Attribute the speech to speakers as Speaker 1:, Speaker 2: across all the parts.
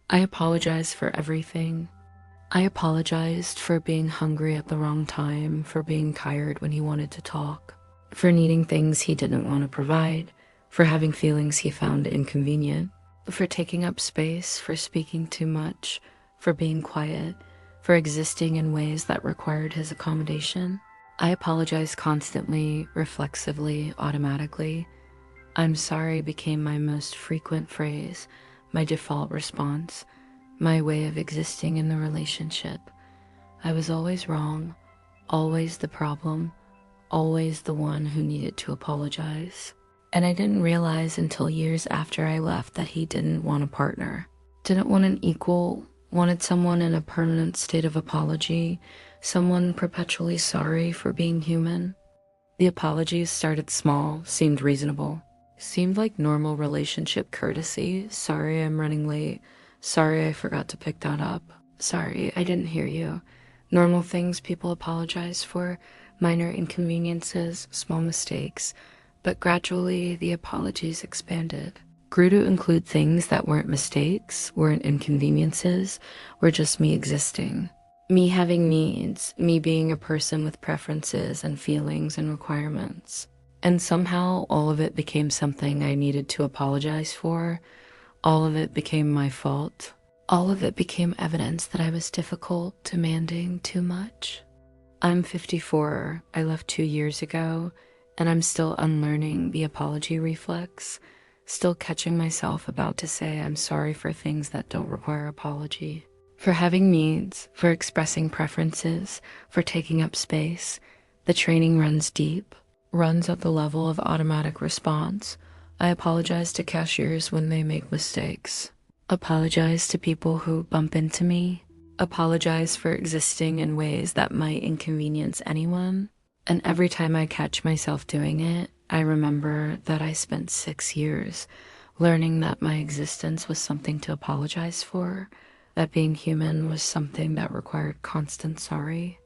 Speaker 1: I apologize for everything. I apologized for being hungry at the wrong time, for being tired when he wanted to talk, for needing things he didn't want to provide, for having feelings he found inconvenient, for taking up space, for speaking too much, for being quiet, for existing in ways that required his accommodation. I apologize constantly, reflexively, automatically. I'm sorry became my most frequent phrase, my default response, my way of existing in the relationship. I was always wrong, always the problem, always the one who needed to apologize. And I didn't realize until years after I left that he didn't want a partner, didn't want an equal, wanted someone in a permanent state of apology, someone perpetually sorry for being human. The apologies started small, seemed reasonable, seemed like normal relationship courtesy. Sorry I'm running late. Sorry I forgot to pick that up. Sorry I didn't hear you. Normal things people apologize for, minor inconveniences, small mistakes. But gradually the apologies expanded. Grew to include things that weren't mistakes, weren't inconveniences, were just me existing. Me having needs, me being a person with preferences and feelings and requirements. And somehow all of it became something I needed to apologize for. All of it became my fault. All of it became evidence that I was difficult, demanding, too much. I'm 54. I left 2 years ago, and I'm still unlearning the apology reflex, still catching myself about to say I'm sorry for things that don't require apology. For having needs, for expressing preferences, for taking up space. The training runs deep, runs at the level of automatic response. I apologize to cashiers when they make mistakes. Apologize to people who bump into me. Apologize for existing in ways that might inconvenience anyone. And every time I catch myself doing it, I remember that I spent 6 years learning that my existence was something to apologize for, that being human was something that required constant sorry.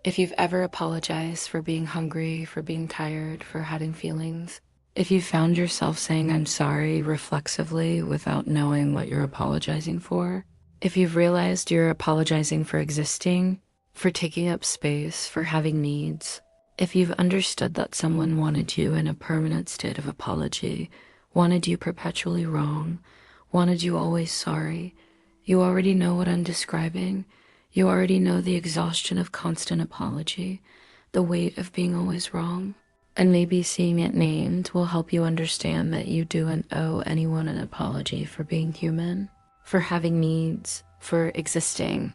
Speaker 1: If you've ever apologized for being hungry, for being tired, for having feelings, if you found yourself saying I'm sorry reflexively without knowing what you're apologizing for, if you've realized you're apologizing for existing, for taking up space, for having needs, if you've understood that someone wanted you in a permanent state of apology, wanted you perpetually wrong, wanted you always sorry, you already know what I'm describing. You already know the exhaustion of constant apology, the weight of being always wrong. And maybe seeing it named will help you understand that you don't owe anyone an apology for being human, for having needs, for existing.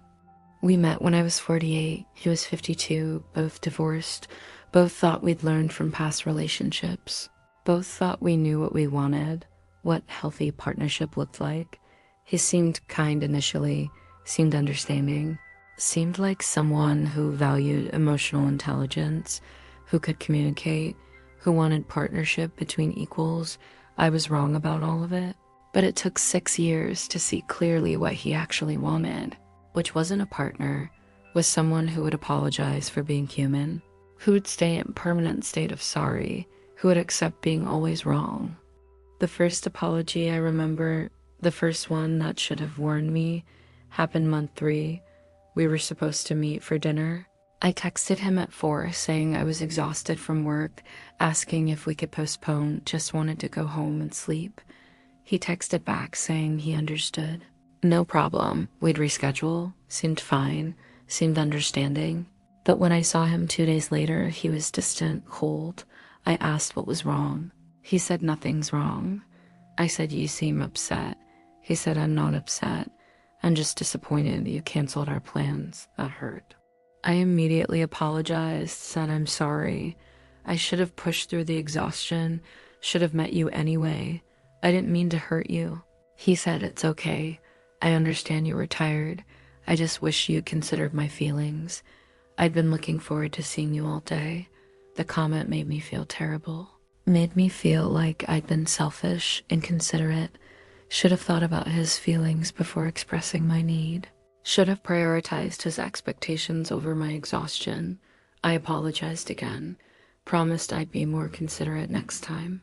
Speaker 1: We met when I was 48, he was 52, both divorced, both thought we'd learned from past relationships, both thought we knew what we wanted, what healthy partnership looked like. He seemed kind initially, seemed understanding, seemed like someone who valued emotional intelligence, who could communicate, who wanted partnership between equals. I was wrong about all of it, but it took 6 years to see clearly what he actually wanted, which wasn't a partner, was someone who would apologize for being human, who would stay in permanent state of sorry, who would accept being always wrong. The first apology I remember, the first one that should have warned me, happened month 3. We were supposed to meet for dinner. I texted him at 4 saying I was exhausted from work, asking if we could postpone, just wanted to go home and sleep. He texted back saying he understood. No problem, we'd reschedule, seemed fine, seemed understanding. But when I saw him 2 days later, he was distant, cold. I asked what was wrong. He said nothing's wrong. I said you seem upset. He said I'm not upset. I'm just disappointed you canceled our plans. That hurt. I immediately apologized, said I'm sorry. I should have pushed through the exhaustion, should have met you anyway. I didn't mean to hurt you. He said it's okay. I understand you were tired. I just wish you'd considered my feelings. I'd been looking forward to seeing you all day. The comment made me feel terrible. Made me feel like I'd been selfish, inconsiderate. Should have thought about his feelings before expressing my need. Should have prioritized his expectations over my exhaustion. I apologized again. Promised I'd be more considerate next time.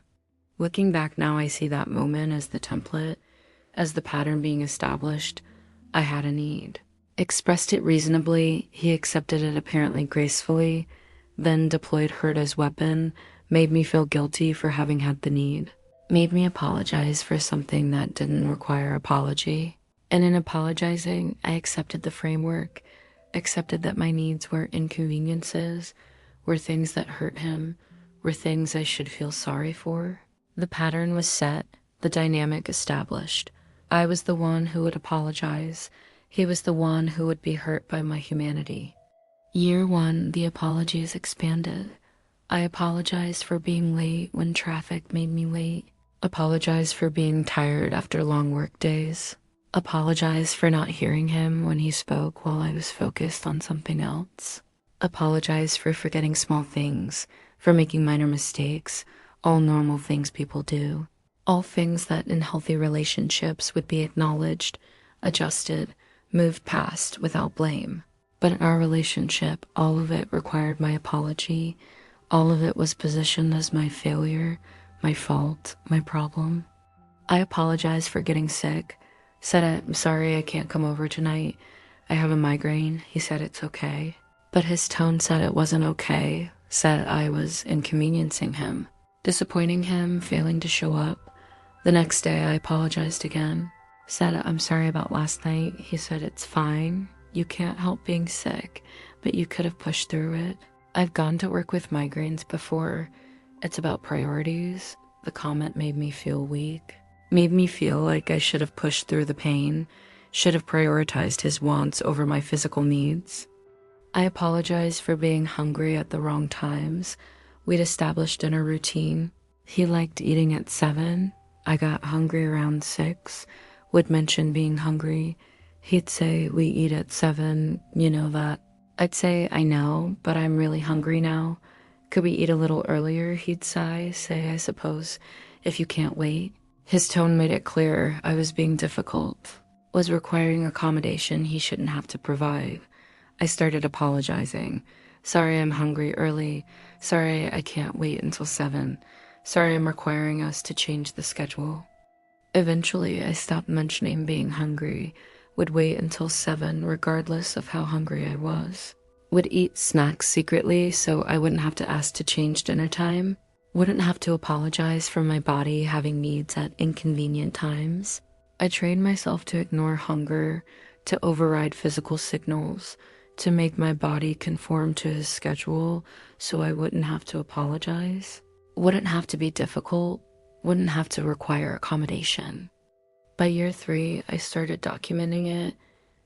Speaker 1: Looking back now, I see that moment as the template. As the pattern being established, I had a need. Expressed it reasonably, he accepted it apparently gracefully, then deployed hurt as weapon, made me feel guilty for having had the need, made me apologize for something that didn't require apology. And in apologizing, I accepted the framework, accepted that my needs were inconveniences, were things that hurt him, were things I should feel sorry for. The pattern was set, the dynamic established. I was the one who would apologize. He was the one who would be hurt by my humanity. Year one, the apologies expanded. I apologized for being late when traffic made me late. Apologized for being tired after long work days. Apologized for not hearing him when he spoke while I was focused on something else. Apologized for forgetting small things, for making minor mistakes, all normal things people do. All things that in healthy relationships would be acknowledged, adjusted, moved past without blame. But in our relationship, all of it required my apology. All of it was positioned as my failure, my fault, my problem. I apologized for getting sick, said I'm sorry I can't come over tonight. I have a migraine. He said it's okay. But his tone said it wasn't okay, said I was inconveniencing him, disappointing him, failing to show up. The next day I apologized again, said I'm sorry about last night. He said it's fine. You can't help being sick, but you could have pushed through it. I've gone to work with migraines before. It's about priorities. The comment made me feel weak, made me feel like I should have pushed through the pain, should have prioritized his wants over my physical needs. I apologized for being hungry at the wrong times. We'd established dinner routine. He liked eating at 7. I got hungry around 6, would mention being hungry. He'd say, we eat at 7, you know that. I'd say, I know, but I'm really hungry now. Could we eat a little earlier? He'd sigh, say, I suppose, if you can't wait. His tone made it clear I was being difficult, was requiring accommodation he shouldn't have to provide. I started apologizing. Sorry I'm hungry early. Sorry I can't wait until 7. Sorry I'm requiring us to change the schedule. Eventually, I stopped mentioning being hungry, would wait until 7 regardless of how hungry I was, would eat snacks secretly so I wouldn't have to ask to change dinner time, wouldn't have to apologize for my body having needs at inconvenient times. I trained myself to ignore hunger, to override physical signals, to make my body conform to his schedule so I wouldn't have to apologize, wouldn't have to be difficult, wouldn't have to require accommodation. By year 3, I started documenting it,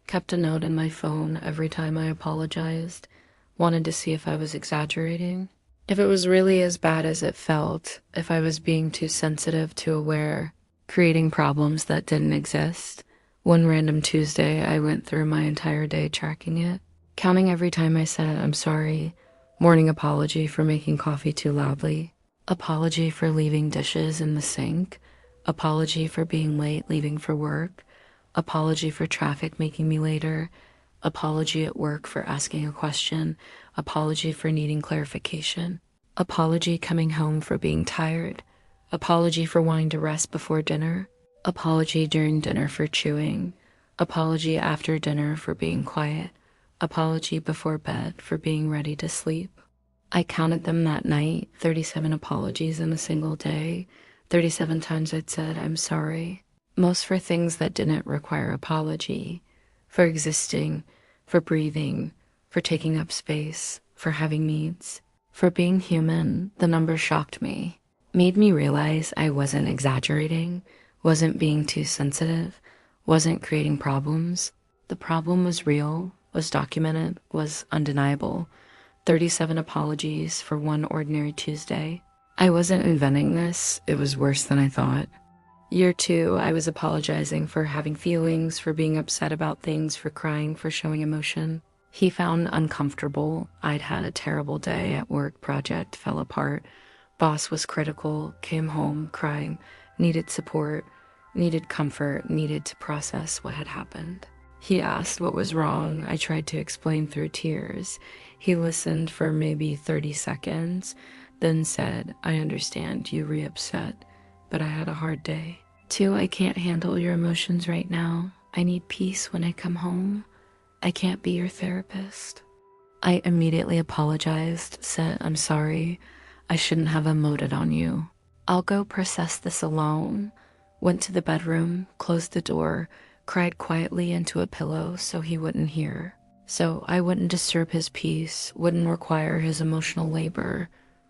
Speaker 1: kept a note in my phone every time I apologized, wanted to see if I was exaggerating, if it was really as bad as it felt, if I was being too sensitive, too aware, creating problems that didn't exist. One random Tuesday, I went through my entire day tracking it, counting every time I said I'm sorry, morning apology for making coffee too loudly, apology for leaving dishes in the sink, apology for being late leaving for work, apology for traffic making me later, apology at work for asking a question, apology for needing clarification, apology coming home for being tired, apology for wanting to rest before dinner, apology during dinner for chewing, apology after dinner for being quiet, apology before bed for being ready to sleep. I counted them that night, 37 apologies in a single day, 37 times I'd said I'm sorry, most for things that didn't require apology, for existing, for breathing, for taking up space, for having needs, for being human. The number shocked me, made me realize I wasn't exaggerating, wasn't being too sensitive, wasn't creating problems. The problem was real, was documented, was undeniable. 37 apologies for one ordinary Tuesday. I wasn't inventing this, it was worse than I thought. Year 2, I was apologizing for having feelings, for being upset about things, for crying, for showing emotion. He found uncomfortable. I'd had a terrible day at work, project fell apart. Boss was critical, came home crying, needed support, needed comfort, needed to process what had happened. He asked what was wrong. I tried to explain through tears. He listened for maybe 30 seconds, then said, I understand you re-upset, but I had a hard day. 2, I can't handle your emotions right now. I need peace when I come home. I can't be your therapist. I immediately apologized, said, I'm sorry. I shouldn't have emoted on you. I'll go process this alone. Went to the bedroom, closed the door, cried quietly into a pillow so he wouldn't hear. So I wouldn't disturb his peace, wouldn't require his emotional labor,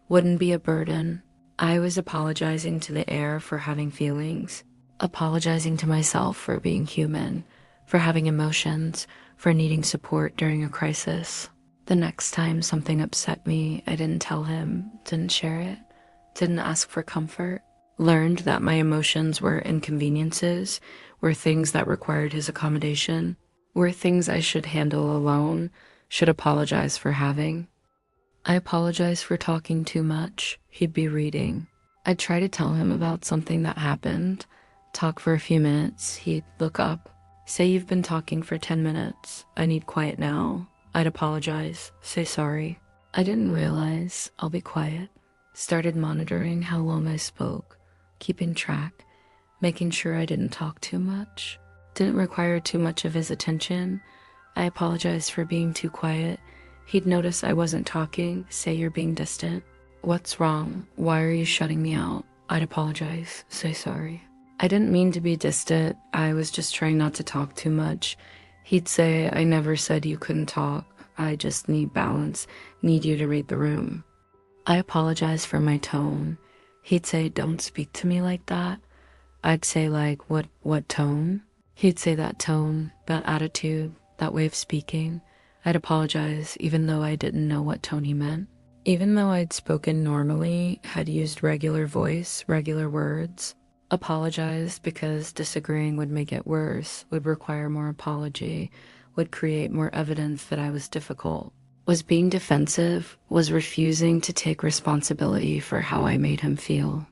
Speaker 1: wouldn't be a burden. I was apologizing to the air for having feelings, apologizing to myself for being human, for having emotions, for needing support during a crisis. The next time something upset me, I didn't tell him, didn't share it, didn't ask for comfort. Learned that my emotions were inconveniences, were things that required his accommodation, were things I should handle alone, should apologize for having. I apologized for talking too much. He'd be reading. I'd try to tell him about something that happened, talk for a few minutes. He'd look up, say you've been talking for 10 minutes. I need quiet now. I'd apologize, say sorry. I didn't realize I'll be quiet. Started monitoring how long I spoke, keeping track, making sure I didn't talk too much. Didn't require too much of his attention. I apologized for being too quiet. He'd notice I wasn't talking, say you're being distant. What's wrong? Why are you shutting me out? I'd apologize, say sorry. I didn't mean to be distant. I was just trying not to talk too much. He'd say, I never said you couldn't talk. I just need balance, need you to read the room. I apologize for my tone. He'd say, don't speak to me like that. I'd say, like, what tone? He'd say that tone, that attitude, that way of speaking. I'd apologize even though I didn't know what tone he meant. Even though I'd spoken normally, had used regular voice, regular words. Apologized because disagreeing would make it worse, would require more apology, would create more evidence that I was difficult. Was being defensive, was refusing to take responsibility for how I made him feel.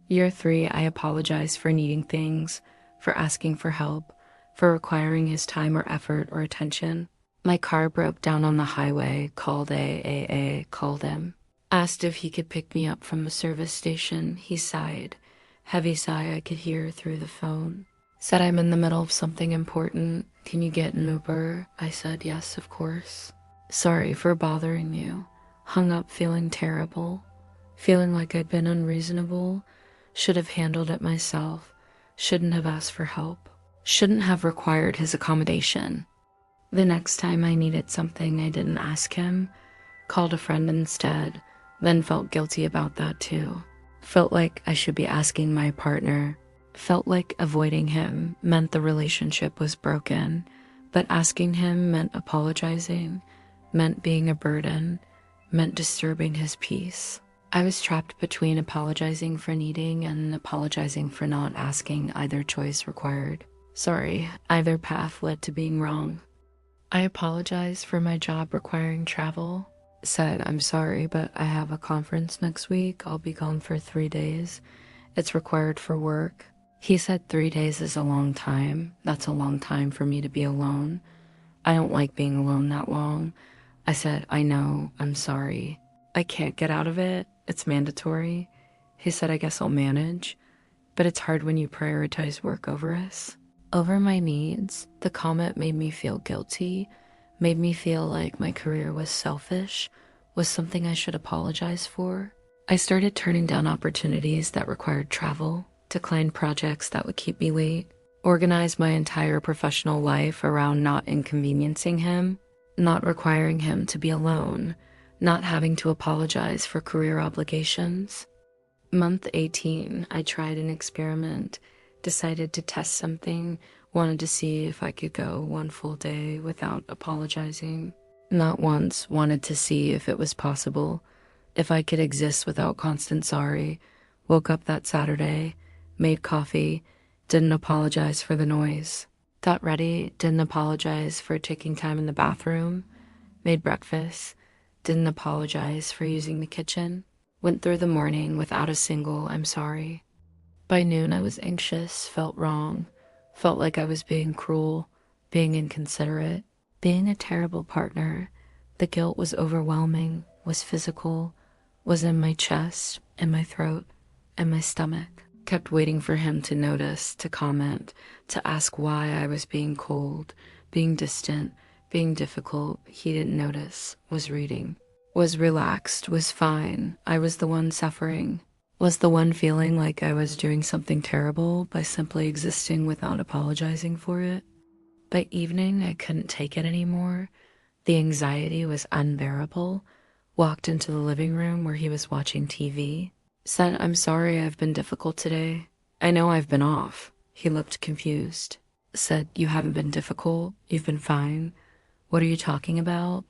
Speaker 1: Year 3, I apologized for needing things, for asking for help, for requiring his time or effort or attention. My car broke down on the highway, called AAA, called him. Asked if he could pick me up from the service station. He sighed. Heavy sigh I could hear through the phone. Said I'm in the middle of something important. Can you get an Uber? I said yes, of course. Sorry for bothering you. Hung up feeling terrible. Feeling like I'd been unreasonable. Should have handled it myself. Shouldn't have asked for help. Shouldn't have required his accommodation. The next time I needed something, I didn't ask him. Called a friend instead. Then felt guilty about that too. Felt like I should be asking my partner. Felt like avoiding him meant the relationship was broken. But asking him meant apologizing, meant being a burden, meant disturbing his peace. I was trapped between apologizing for needing and apologizing for not asking. Either choice required. Sorry, either path led to being wrong. I apologized for my job requiring travel. Said, I'm sorry, but I have a conference next week. I'll be gone for 3 days. It's required for work. He said 3 days is a long time. That's a long time for me to be alone. I don't like being alone that long. I said, I know, I'm sorry. I can't get out of it. It's mandatory. He said, I guess I'll manage. But it's hard when you prioritize work over us. Over my needs, the comment made me feel guilty, made me feel like my career was selfish, was something I should apologize for. I started turning down opportunities that required travel, declined projects that would keep me late, organized my entire professional life around not inconveniencing him, not requiring him to be alone, not having to apologize for career obligations. Month 18, I tried an experiment, decided to test something, wanted to see if I could go 1 full day without apologizing. Not once wanted to see if it was possible, if I could exist without constant sorry. Woke up that Saturday, made coffee, didn't apologize for the noise. Got ready, didn't apologize for taking time in the bathroom. Made breakfast, didn't apologize for using the kitchen. Went through the morning without a single I'm sorry. By noon, I was anxious, felt wrong, felt like I was being cruel, being inconsiderate, being a terrible partner. The guilt was overwhelming, was physical, was in my chest, in my throat, and my stomach. Kept waiting for him to notice, to comment, to ask why I was being cold, being distant, being difficult. He didn't notice, was reading, was relaxed, was fine. I was the one suffering, was the one feeling like I was doing something terrible by simply existing without apologizing for it. By evening, I couldn't take it anymore. The anxiety was unbearable. Walked into the living room where he was watching TV. Said, "I'm sorry I've been difficult today. I know I've been off." He looked confused. Said, "You haven't been difficult. You've been fine. What are you talking about?"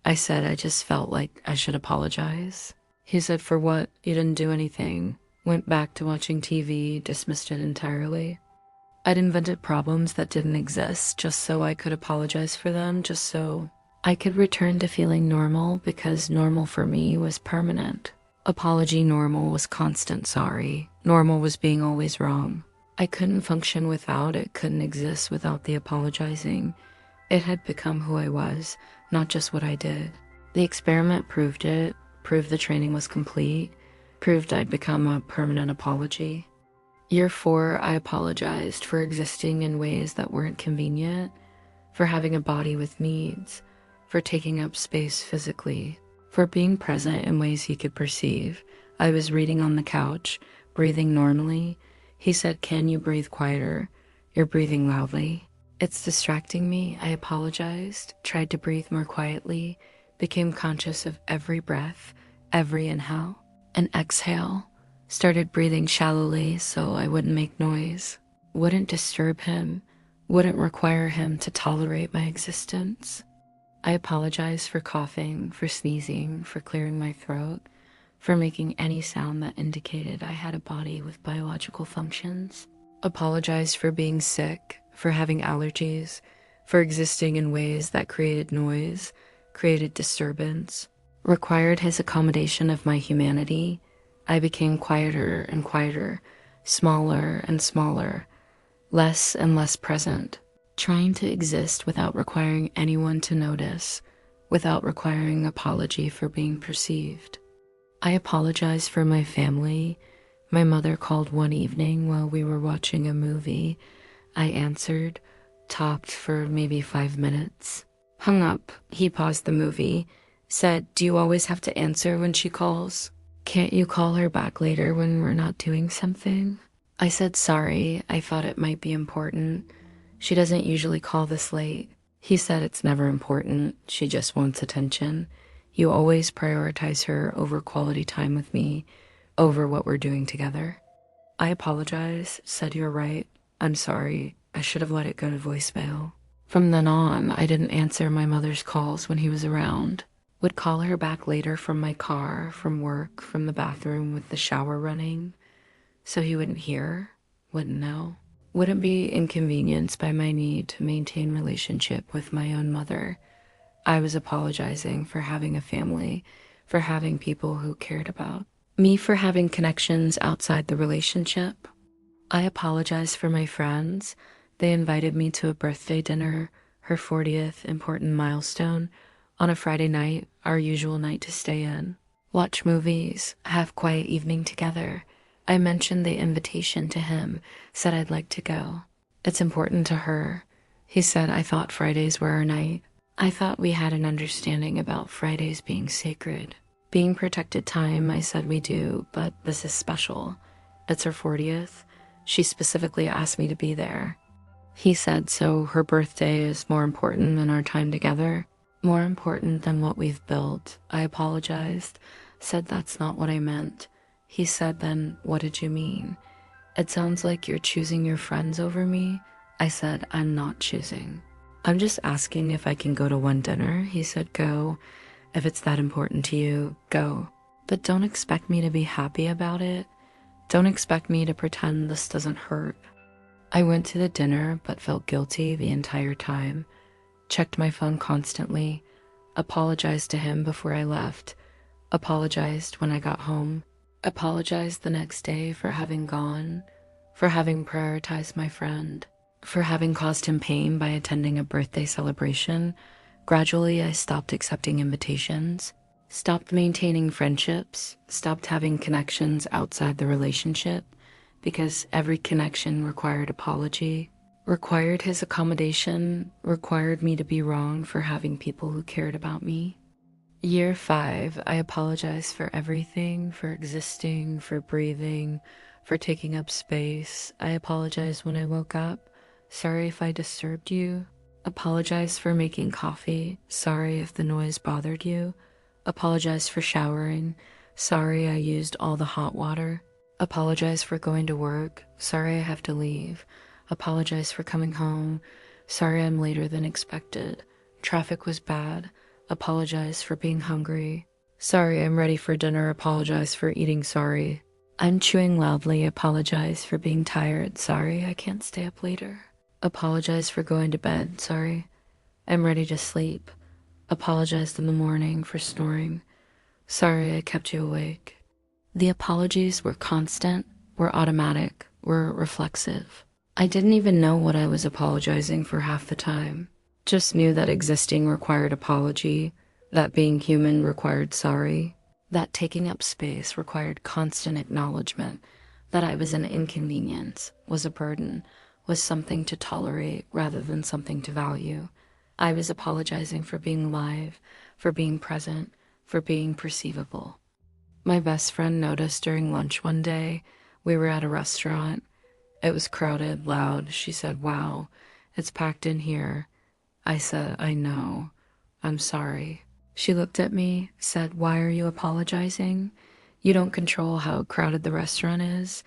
Speaker 1: I said, "I just felt like I should apologize." He said, "For what? You didn't do anything." Went back to watching TV, dismissed it entirely. I'd invented problems that didn't exist just so I could apologize for them, just so I could return to feeling normal, because normal for me was permanent. Apology normal was constant sorry. Normal was being always wrong. I couldn't function without it, couldn't exist without the apologizing. It had become who I was, not just what I did. The experiment proved it, proved the training was complete, proved I'd become a permanent apology. Year 4, I apologized for existing in ways that weren't convenient, for having a body with needs, for taking up space physically, for being present in ways he could perceive. I was reading on the couch, breathing normally. He said, "Can you breathe quieter? You're breathing loudly." "It's distracting me." I apologized, tried to breathe more quietly, became conscious of every breath, every inhale and exhale. Started breathing shallowly so I wouldn't make noise, wouldn't disturb him, wouldn't require him to tolerate my existence. I apologized for coughing, for sneezing, for clearing my throat, for making any sound that indicated I had a body with biological functions. Apologized for being sick, for having allergies, for existing in ways that created noise, created disturbance, required his accommodation of my humanity. I became quieter and quieter, smaller and smaller, less and less present, trying to exist without requiring anyone to notice, without requiring apology for being perceived. I apologized for my family. My mother called one evening while we were watching a movie. I answered, talked for maybe 5 minutes, hung up. He paused the movie, said, "Do you always have to answer when she calls? Can't you call her back later when we're not doing something?" I said, "Sorry, I thought it might be important. She doesn't usually call this late." He said, "It's never important. She just wants attention. You always prioritize her over quality time with me, over what we're doing together." I apologized, said, "You're right. I'm sorry. I should have let it go to voicemail." From then on, I didn't answer my mother's calls when he was around. Would call her back later from my car, from work, from the bathroom with the shower running, so he wouldn't hear, wouldn't know, wouldn't be inconvenienced by my need to maintain relationship with my own mother. I was apologizing for having a family, for having people who cared about me, for having connections outside the relationship. I apologized for my friends. They invited me to a birthday dinner, her 40th important milestone, on a Friday night, our usual night to stay in, watch movies, have quiet evening together. I mentioned the invitation to him, said I'd like to go. It's important to her. He said, "I thought Fridays were our night." I thought we had an understanding about Fridays being sacred, being protected time. I said, "We do, but this is special. It's her 40th. She specifically asked me to be there." He said, "So her birthday is more important than our time together? More important than what we've built?" I apologized, said that's not what I meant. He said, "Then what did you mean? It sounds like you're choosing your friends over me." I said, "I'm not choosing. I'm just asking if I can go to one dinner." He said, "Go. If it's that important to you, go. But don't expect me to be happy about it. Don't expect me to pretend this doesn't hurt." I went to the dinner but felt guilty the entire time. Checked my phone constantly, apologized to him before I left, apologized when I got home, apologized the next day for having gone, for having prioritized my friend, for having caused him pain by attending a birthday celebration. Gradually, I stopped accepting invitations, stopped maintaining friendships, stopped having connections outside the relationship, because every connection required apology, required his accommodation, required me to be wrong for having people who cared about me. Year 5, I apologize for everything, for existing, for breathing, for taking up space. I apologize when I woke up. Sorry if I disturbed you. Apologize for making coffee. Sorry if the noise bothered you. Apologize for showering. Sorry I used all the hot water. Apologize for going to work. Sorry I have to leave. Apologize for coming home. Sorry I'm later than expected. Traffic was bad. Apologize for being hungry. Sorry I'm ready for dinner. Apologize for eating. Sorry I'm chewing loudly. Apologize for being tired. Sorry I can't stay up later. Apologize for going to bed. Sorry I'm ready to sleep. Apologized in the morning for snoring. Sorry I kept you awake. The apologies were constant, were automatic, were reflexive. I didn't even know what I was apologizing for half the time. Just knew that existing required apology, that being human required sorry, that taking up space required constant acknowledgement, that I was an inconvenience, was a burden, was something to tolerate rather than something to value. I was apologizing for being alive, for being present, for being perceivable. My best friend noticed during lunch one day. We were at a restaurant. It was crowded, loud. She said, "Wow, it's packed in here." I said, "I know. I'm sorry." She looked at me, said, "Why are you apologizing? You don't control how crowded the restaurant is."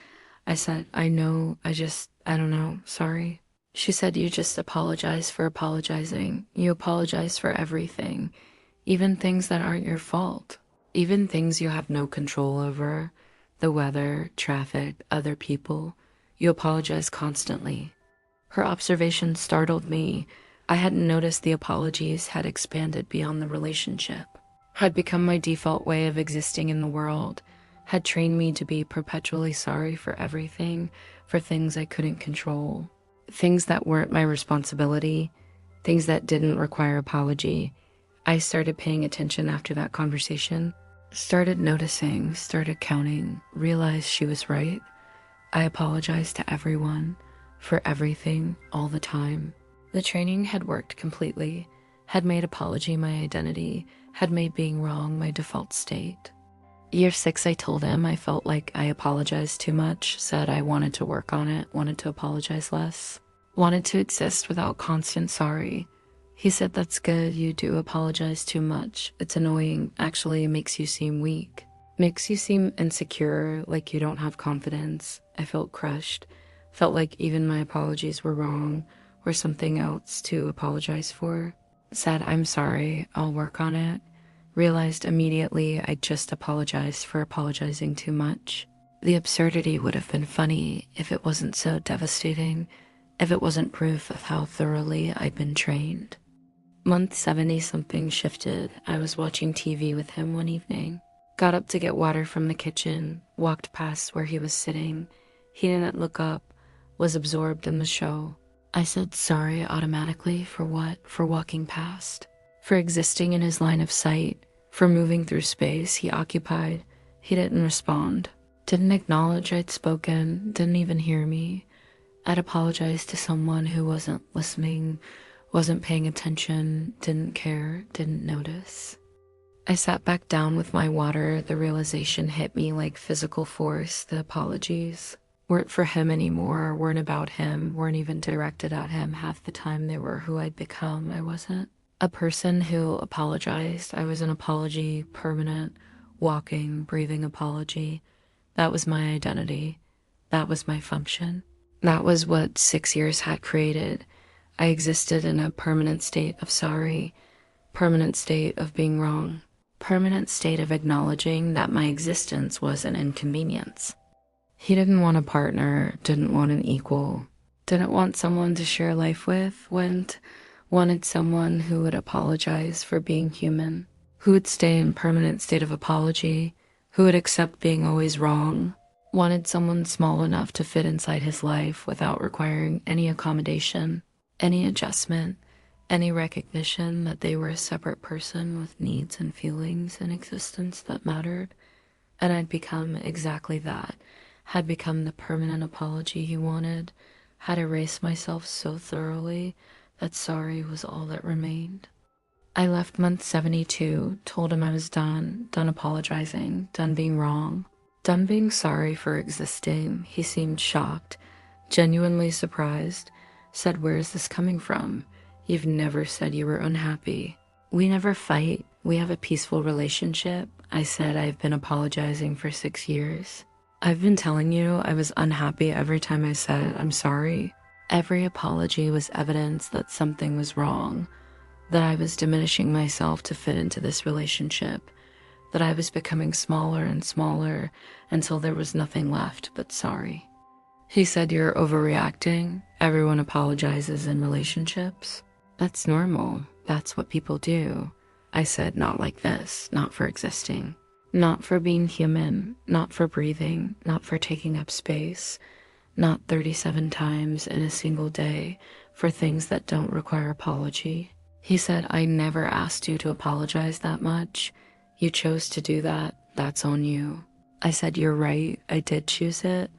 Speaker 1: I said, "I know. I don't know. Sorry." She said, "You just apologize for apologizing. You apologize for everything, even things that aren't your fault. Even things you have no control over, the weather, traffic, other people. You apologize constantly." Her observation startled me. I hadn't noticed the apologies had expanded beyond the relationship, had become my default way of existing in the world, had trained me to be perpetually sorry for everything, for things I couldn't control, things that weren't my responsibility, things that didn't require apology. I started paying attention after that conversation. Started noticing, started counting, realized she was right. I apologized to everyone, for everything, all the time. The training had worked completely, had made apology my identity, had made being wrong my default state. Year 6, I told him I felt like I apologized too much, said I wanted to work on it, wanted to apologize less, wanted to exist without constant sorry. He said, "That's good, you do apologize too much. It's annoying, actually it makes you seem weak. Makes you seem insecure, like you don't have confidence." I felt crushed, felt like even my apologies were wrong, or something else to apologize for. Said, "I'm sorry, I'll work on it." Realized immediately I just apologized for apologizing too much. The absurdity would have been funny if it wasn't so devastating, if it wasn't proof of how thoroughly I'd been trained. Month 70-something shifted. I was watching TV with him one evening. Got up to get water from the kitchen, walked past where he was sitting. He didn't look up, was absorbed in the show. I said sorry automatically for what? For walking past. For existing in his line of sight. For moving through space he occupied. He didn't respond. Didn't acknowledge I'd spoken. Didn't even hear me. I'd apologized to someone who wasn't listening, wasn't paying attention, didn't care, didn't notice. I sat back down with my water. The realization hit me like physical force. The apologies weren't for him anymore, weren't about him, weren't even directed at him. Half the time they were who I'd become. I wasn't a person who apologized. I was an apology, permanent, walking, breathing apology. That was my identity. That was my function. That was what 6 years had created. I existed in a permanent state of sorry, permanent state of being wrong, permanent state of acknowledging that my existence was an inconvenience. He didn't want a partner, didn't want an equal, didn't want someone to share life with, wanted someone who would apologize for being human, who would stay in permanent state of apology, who would accept being always wrong, wanted someone small enough to fit inside his life without requiring any accommodation, any adjustment, any recognition that they were a separate person with needs and feelings and existence that mattered. And I'd become exactly that. had become the permanent apology he wanted, had erased myself so thoroughly that sorry was all that remained. I left month 72, told him I was done apologizing, done being wrong, done being sorry for existing. He seemed shocked, genuinely surprised, said, "Where is this coming from? You've never said you were unhappy." "We never fight. We have a peaceful relationship." I said, "I've been apologizing for 6 years. I've been telling you I was unhappy every time I said I'm sorry." Every apology was evidence that something was wrong, that I was diminishing myself to fit into this relationship, that I was becoming smaller and smaller until there was nothing left but sorry. He said, "You're overreacting. Everyone apologizes in relationships. That's normal. That's what people do." I said, "Not like this, not for existing, not for being human, not for breathing, not for taking up space, not 37 times in a single day for things that don't require apology." He said, "I never asked you to apologize that much. You chose to do that. That's on you." I said, "You're right. I did choose it.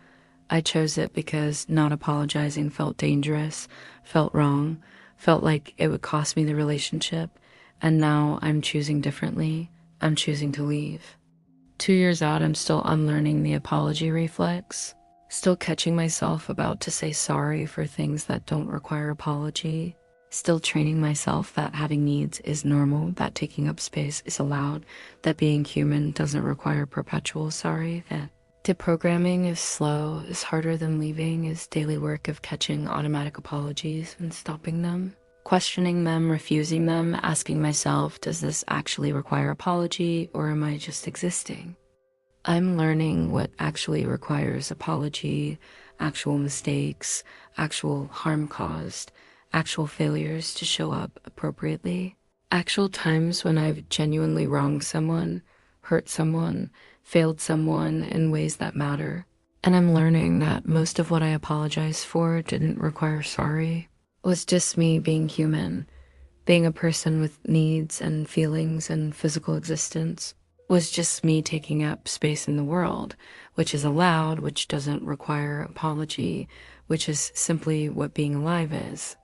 Speaker 1: I chose it because not apologizing felt dangerous, felt wrong, felt like it would cost me the relationship. And now I'm choosing differently. I'm choosing to leave." 2 years out, I'm still unlearning the apology reflex, still catching myself about to say sorry for things that don't require apology, still training myself that having needs is normal, that taking up space is allowed, that being human doesn't require perpetual sorry, that deprogramming is slow, is harder than leaving, is daily work of catching automatic apologies and stopping them, questioning them, refusing them, asking myself, does this actually require apology or am I just existing? I'm learning what actually requires apology, actual mistakes, actual harm caused, actual failures to show up appropriately, actual times when I've genuinely wronged someone, hurt someone, failed someone in ways that matter. And I'm learning that most of what I apologize for didn't require sorry. It was just me being human, being a person with needs and feelings and physical existence. Was just me taking up space in the world, which is allowed, which doesn't require apology, which is simply what being alive is.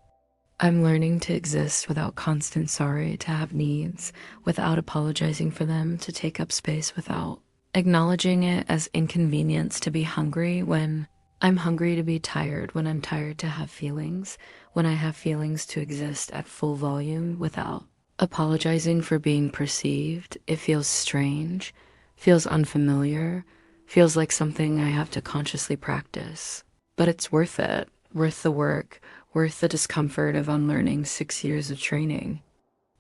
Speaker 1: I'm learning to exist without constant sorry, to have needs, without apologizing for them, to take up space without acknowledging it as inconvenience to be hungry when I'm hungry to be tired, when I'm tired to have feelings, when I have feelings to exist at full volume without apologizing for being perceived. It feels strange, feels unfamiliar, feels like something I have to consciously practice. But it's worth it, worth the work, worth the discomfort of unlearning 6 years of training.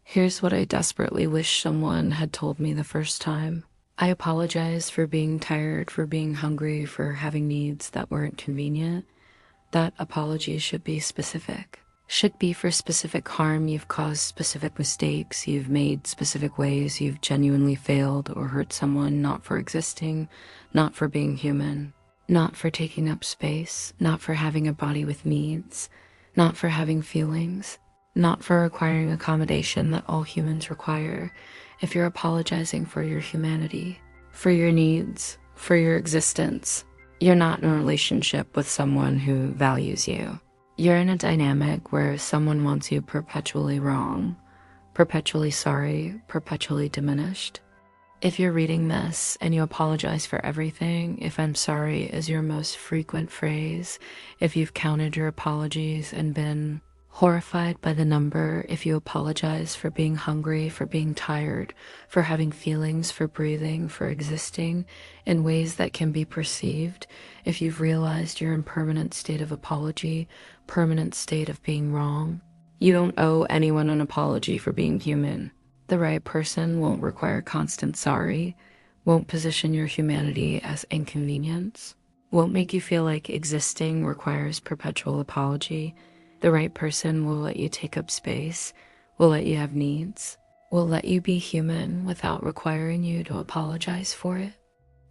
Speaker 1: Here's what I desperately wish someone had told me the first time. I apologize for being tired, for being hungry, for having needs that weren't convenient. That apology should be specific. Should be for specific harm you've caused, specific mistakes you've made, specific ways you've genuinely failed or hurt someone, not for existing, not for being human, not for taking up space, not for having a body with needs, not for having feelings, not for requiring accommodation that all humans require. If you're apologizing for your humanity, for your needs, for your existence, you're not in a relationship with someone who values you. You're in a dynamic where someone wants you perpetually wrong, perpetually sorry, perpetually diminished. If you're reading this and you apologize for everything, if "I'm sorry" is your most frequent phrase, if you've counted your apologies and been horrified by the number, if you apologize for being hungry, for being tired, for having feelings, for breathing, for existing in ways that can be perceived, if you've realized you're in permanent state of apology, permanent state of being wrong, you don't owe anyone an apology for being human. The right person won't require constant sorry, won't position your humanity as inconvenience, won't make you feel like existing requires perpetual apology. The right person will let you take up space, will let you have needs, will let you be human without requiring you to apologize for it.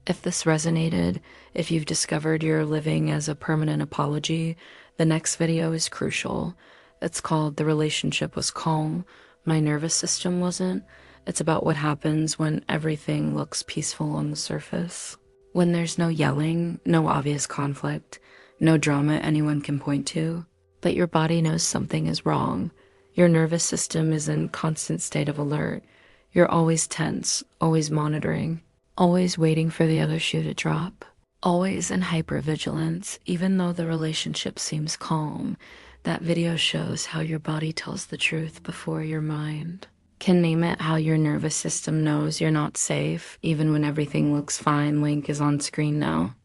Speaker 1: If this resonated, if you've discovered you're living as a permanent apology, the next video is crucial. It's called "The Relationship Was Calm, My Nervous System Wasn't." It's about what happens when everything looks peaceful on the surface. When there's no yelling, no obvious conflict, no drama anyone can point to, but your body knows something is wrong. Your nervous system is in constant state of alert. You're always tense, always monitoring, always waiting for the other shoe to drop, always in hypervigilance, even though the relationship seems calm. That video shows how your body tells the truth before your mind. Can name it how your nervous system knows you're not safe, even when everything looks fine. Link is on screen now.